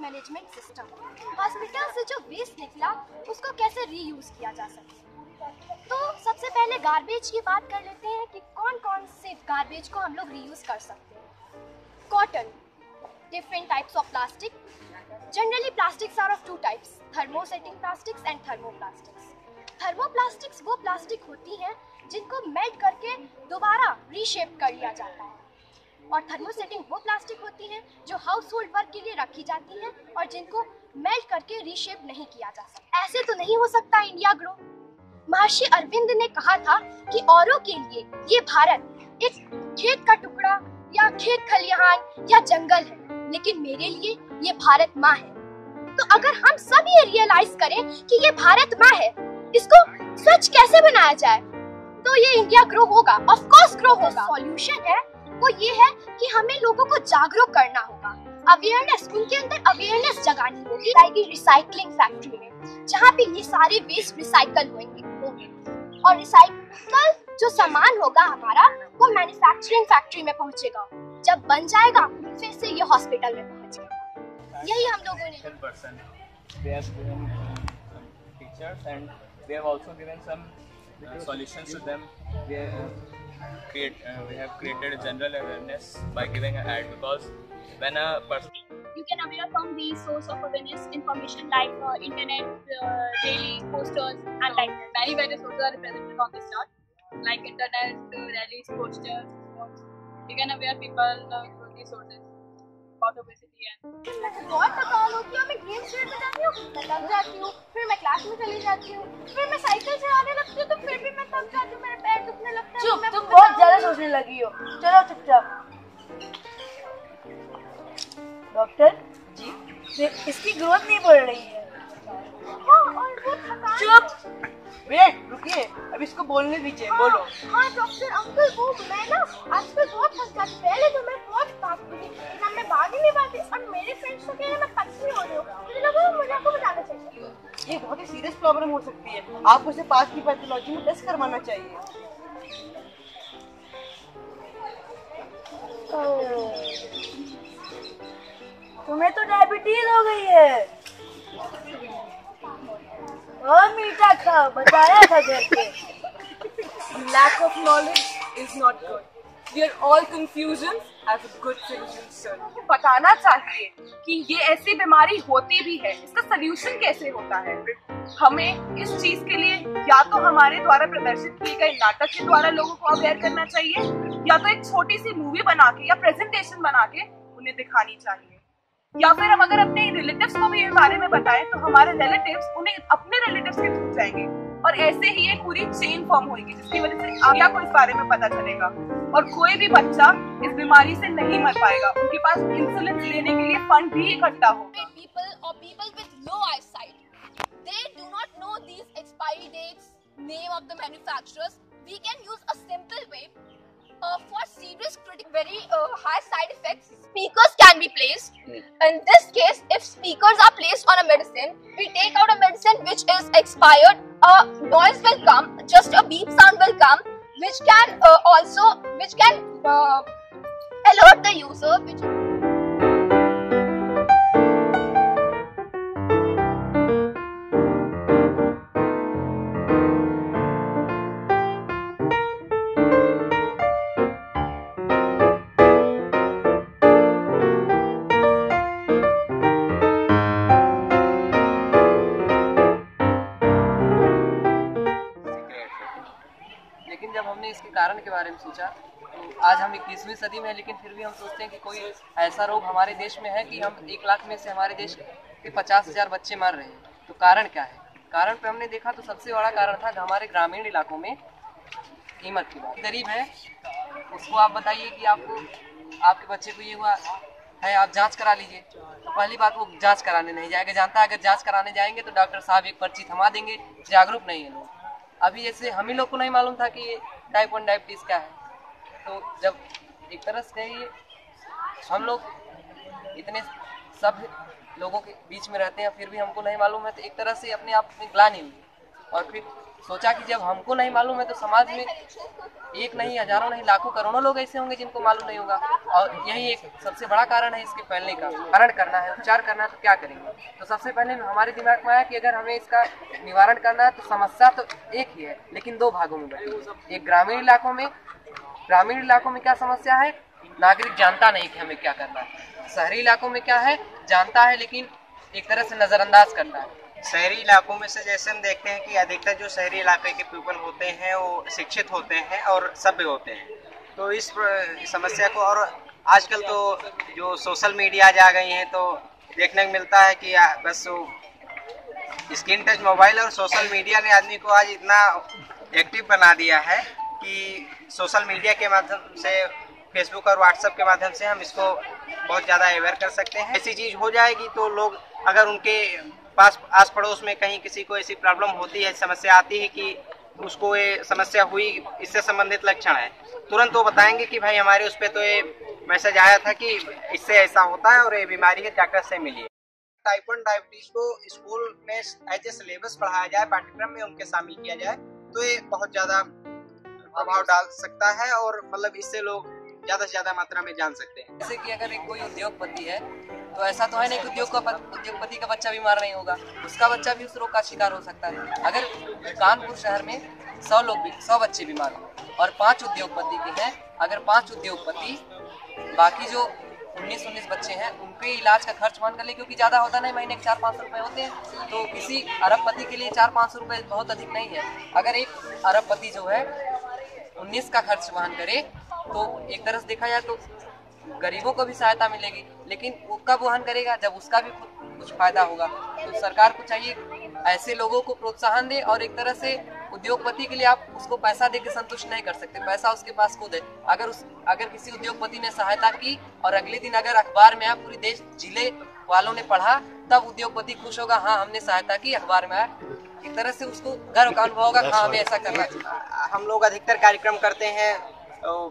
Management system. Hospital से जो waste निकला उसको कैसे रीयूज किया जा सके। तो सबसे पहले गार्बेज की बात कर लेते हैं कि कौन कौन से गार्बेज को हम लोग रीयूज कर सकते हैं। Cotton, different types of plastic. Generally plastics are of two types, thermosetting plastics and thermoplastics. Thermoplastics वो प्लास्टिक होती हैं जिनको मेल्ट करके दोबारा रीशेप कर लिया जाता है, और थर्मोसेटिंग वो प्लास्टिक होती हैं जो हाउस होल्ड वर्क के लिए रखी जाती हैं और जिनको मेल्ट करके रीशेप नहीं किया जा सकता। ऐसे तो नहीं हो सकता इंडिया ग्रो। महर्षि अरविंद ने कहा था कि औरों के लिए ये भारत एक खेत का टुकड़ा या खेत खलिहान या जंगल है, लेकिन मेरे लिए ये भारत माँ है। तो अगर हम सब ये रियलाइज करें कि ये भारत माँ है, इसको स्वच्छ कैसे बनाया जाए, तो ये इंडिया ग्रो होगा, ऑफ कोर्स ग्रो होगा। सॉल्यूशन है वो ये है कि हमें लोगों को जागरूक करना होगा, अवेयरनेस, उनके अंदर अवेयरनेस जगानी होगी। लाइक रिसाइकलिंग फैक्ट्री में जहाँ पे ये सारे वेस्ट रिसाइकल होंगे और रिसाइकल जो सामान होगा हमारा वो मैन्युफैक्चरिंग फैक्ट्री में पहुँचेगा। जब बन जाएगा फिर से ये हॉस्पिटल में पहुँचेगा। यही हम लोगों ने we have also given some solutions to them. We have created a general awareness by giving an ad, because when a person you can aware from the source of awareness information like internet, daily posters and like that. Many various sources are represented on this chart, like internet, rallies, posters, sports. You can aware people through these sources about obesity and बहुत थकान होती है, मैं games खेलने जाती हूँ, मैं थक जाती हूँ, फिर मैं क्लास में चली जाती हूँ, फिर मैं साइकिल चलाने लगती हूँ, तो फिर भी मैं थक जाती हूँ, मेरे पैर दुखने लगते हैं। चुप, तुम बहुत ज्यादा सोचने लगी हो, चलो चुपचाप। डॉक्टर जी, इसकी ग्रोथ नहीं बढ़ रही है। हाँ, और वो थकान। चुप, वेट, रुकिए, अब इसको बोलने दीजिए, बोलो। हाँ डॉक्टर अंकल, वो मैं ना आजकल बहुत थक जाती। पहले तो मैं बहुत भागती थी, लेकिन मैं भाग ही नहीं पाती, और मेरे फ्रेंड्स तो कह रहे हैं मैं पतली हो रही हूँ। मुझे लगा मुझे आपको बताना चाहिए। ये बहुत ही सीरियस प्रॉब्लम हो सकती है, आपको इसे पास की पैथोलॉजी में टेस्ट करवाना चाहिए। तुम्हें तो डायबिटीज हो गई है। और मीठा खाओ, बताया था घर पे। Lack of knowledge is not good. We are all confusions as a good solution, sir. बताना चाहिए कि ये ऐसी बीमारी होती भी है, इसका सलूशन कैसे होता है। हमें इस चीज के लिए या तो हमारे द्वारा प्रदर्शित किए गए नाटक के द्वारा लोगों को अवेयर करना चाहिए, या तो एक छोटी सी मूवी बना के या प्रेजेंटेशन बना के उन्हें दिखानी चाहिए, या फिर हम अगर अपने रिलेटिव्स को भी इस बारे में बताएं तो हमारे रिलेटिव्स उन्हें अपने रिलेटिव्स के थ्रू जाएंगे, और ऐसे ही एक पूरी चेन फॉर्म होगी, जिसकी वजह से आगे को इस बारे में पता चलेगा, और कोई भी बच्चा इस बीमारी से नहीं मर पाएगा। उनके पास इंसुलिन लेने के लिए फंड भी इकट्ठा होगा। People with low eyesight, they do not know these expiry dates, name of the manufacturers. We can use a simple way for serious very high side effects. Speakers can be placed. In this case, if speakers are placed on a medicine, we take out a medicine which is expired, a noise will come, just a beep sound will come, which can alert the user. लेकिन जब हमने इसके कारण के बारे में सोचा, तो आज हम 21वीं सदी में हैं, लेकिन फिर भी हम सोचते हैं कि कोई ऐसा रोग हमारे देश में है कि हम 1 लाख में से हमारे देश के 50,000 बच्चे मर रहे हैं। तो कारण क्या है? कारण पे हमने देखा तो सबसे बड़ा कारण था हमारे ग्रामीण इलाकों में कीमत की बात। गरीब है, उसको आप बताइए कि आपके बच्चे को ये हुआ है, आप जांच करा लीजिए, तो पहली बात वो जांच कराने नहीं जाएगा। जानता है अगर जांच कराने जाएंगे तो डॉक्टर साहब एक पर्ची थमा देंगे। जागरूक नहीं है लोग। अभी जैसे हम ही लोग को नहीं मालूम था कि ये टाइप 1 डायबिटीज़ क्या है। तो जब एक तरह से ये हम लोग इतने सब लोगों के बीच में रहते हैं, फिर भी हमको नहीं मालूम है, तो एक तरह से अपने आप में ग्लानि हुई। और फिर सोचा कि जब हमको नहीं मालूम है तो समाज में एक नहीं, हजारों नहीं, लाखों करोड़ों लोग ऐसे होंगे जिनको मालूम नहीं होगा। और यही एक सबसे बड़ा कारण है इसके फैलने का। निवारण करना है, उपचार करना है तो क्या करेंगे? तो सबसे पहले हमारे दिमाग में आया कि अगर हमें इसका निवारण करना है तो समस्या तो एक ही है, लेकिन दो भागों में बटी। एक ग्रामीण इलाकों में क्या समस्या है, नागरिक जानता नहीं कि हमें क्या करना है। शहरी इलाकों में क्या है, जानता है लेकिन एक तरह से नजरअंदाज करता है। शहरी इलाकों में से जैसे हम देखते हैं कि अधिकतर जो शहरी इलाके के पीपल होते हैं वो शिक्षित होते हैं और सभ्य होते हैं। तो इस समस्या को, और आजकल तो जो सोशल मीडिया आ गई हैं तो देखने को मिलता है कि बस वो स्क्रीन टच मोबाइल और सोशल मीडिया ने आदमी को आज इतना एक्टिव बना दिया है कि सोशल मीडिया के माध्यम से, फेसबुक और व्हाट्सएप के माध्यम से हम इसको बहुत ज़्यादा अवेयर कर सकते हैं। ऐसी चीज़ हो जाएगी तो लोग, अगर उनके पास आस पड़ोस में कहीं किसी को ऐसी प्रॉब्लम होती है, समस्या आती है कि उसको ये समस्या हुई, इससे संबंधित लक्षण है, तुरंत वो बताएंगे कि भाई हमारे उस पर तो ये मैसेज आया था कि इससे ऐसा होता है और ये बीमारी है, डॉक्टर से मिलिए। टाइप 1 डायबिटीज को स्कूल में एज ए सिलेबस पढ़ाया जाए, पाठ्यक्रम में उनके शामिल किया जाए तो ये बहुत ज़्यादा प्रभाव डाल सकता है और मतलब इससे लोग ज़्यादा से ज़्यादा मात्रा में जान सकते हैं। जैसे कि अगर एक कोई उद्योगपति है तो ऐसा तो है नहीं कि उद्योगपति का बच्चा बीमार नहीं होगा, उसका बच्चा भी उस रोग का शिकार हो सकता है। अगर कानपुर शहर में 100 बच्चे बीमार हो और 5 उद्योगपति के हैं, अगर 5 उद्योगपति बाकी जो 19 बच्चे हैं उनके इलाज का खर्च मान कर ले, क्योंकि ज़्यादा होता नहीं, महीने के 400-500 रुपये होते हैं, तो किसी अरबपति के लिए 400-500 रुपये बहुत अधिक नहीं है। अगर एक अरबपति जो है 19 का खर्च वहन करे तो एक तरह से देखा जाए तो गरीबों को भी सहायता मिलेगी, लेकिन वो कब वहन करेगा, जब उसका भी कुछ फायदा होगा। तो सरकार को चाहिए ऐसे लोगों को प्रोत्साहन दे, और एक तरह से उद्योगपति के लिए आप उसको पैसा दे के संतुष्ट नहीं कर सकते, पैसा उसके पास खुद है। अगर किसी उद्योगपति ने सहायता की और अगले दिन अगर अखबार में आया, पूरे देश जिले वालों ने पढ़ा, तब उद्योगपति खुश होगा, हाँ हमने सहायता की, अखबार में आया, एक तरह से उसको गर्व का अनुभव होगा, हाँ हमें ऐसा करना चाहिए। हम लोग अधिकतर कार्यक्रम करते हैं,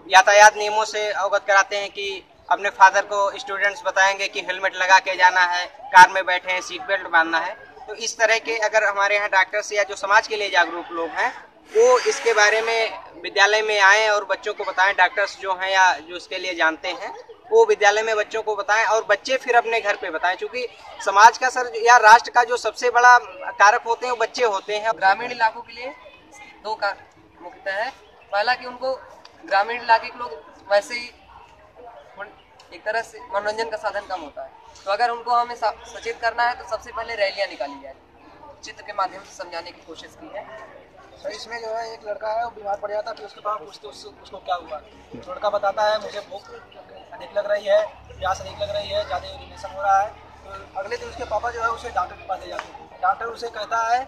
यातायात नियमों से अवगत कराते हैं कि अपने फादर को स्टूडेंट्स बताएंगे कि हेलमेट लगा के जाना है, कार में बैठे हैं सीट बेल्ट बांधना है। तो इस तरह के अगर हमारे यहाँ डॉक्टर्स या जो समाज के लिए जागरूक लोग हैं वो इसके बारे में विद्यालय में आएँ और बच्चों को बताएं, डॉक्टर्स जो हैं या जो इसके लिए जानते हैं वो विद्यालय में बच्चों को बताएं और बच्चे फिर अपने घर पे बताएं, क्योंकि समाज का सर या राष्ट्र का जो सबसे बड़ा कारक होते हैं वो बच्चे होते हैं। ग्रामीण इलाकों के लिए 2 कारक मुख्यतः है। पहला कि उनको ग्रामीण इलाके के लोग वैसे ही एक तरह से मनोरंजन का साधन कम होता है, तो अगर उनको हमें सचेत करना है तो सबसे पहले रैलियां निकाली जाए, चित्र के माध्यम से समझाने की कोशिश की है। तो इसमें जो है एक लड़का है वो बीमार पड़ जाता है, फिर उसके पास पूछते उसको क्या हुआ, लड़का बताता है मुझे भूख अधिक लग रही है, प्यास अधिक लग रही है, ज़्यादा यूरिनेशन हो रहा है। तो अगले दिन उसके पापा जो है उसे डॉक्टर के पास ले जाते हैं। डॉक्टर उसे कहता है,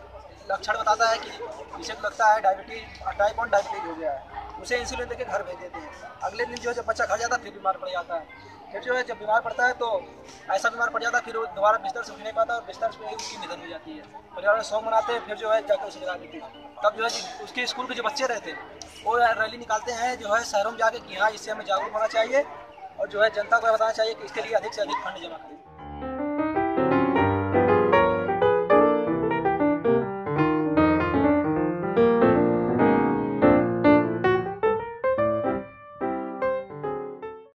लक्षण बताता है कि इसे लगता है डायबिटीज, टाइप 1 डायबिटीज हो गया है, उसे इंसुलिन देके घर भेज देते हैं। अगले दिन जो है जब बच्चा घर जाता है फिर बीमार पड़ जाता है, फिर जो है जब बीमार पड़ता है तो ऐसा बीमार पड़ जाता है फिर वो दोबारा बिस्तर से उठ नहीं पाता और बिस्तर पे उसकी निधन हो जाती है। परिवार सौ मनाते हैं, फिर जो है जाकर उसे जगा देते हैं। तब जो है उसके स्कूल के जो बच्चे रहते हैं वो रैली निकालते हैं जो है शहरों में जाके कि हाँ इससे हमें जागरूक होना चाहिए और जो है जनता को बताना चाहिए कि इसके लिए अधिक से अधिक फंड जमा करें।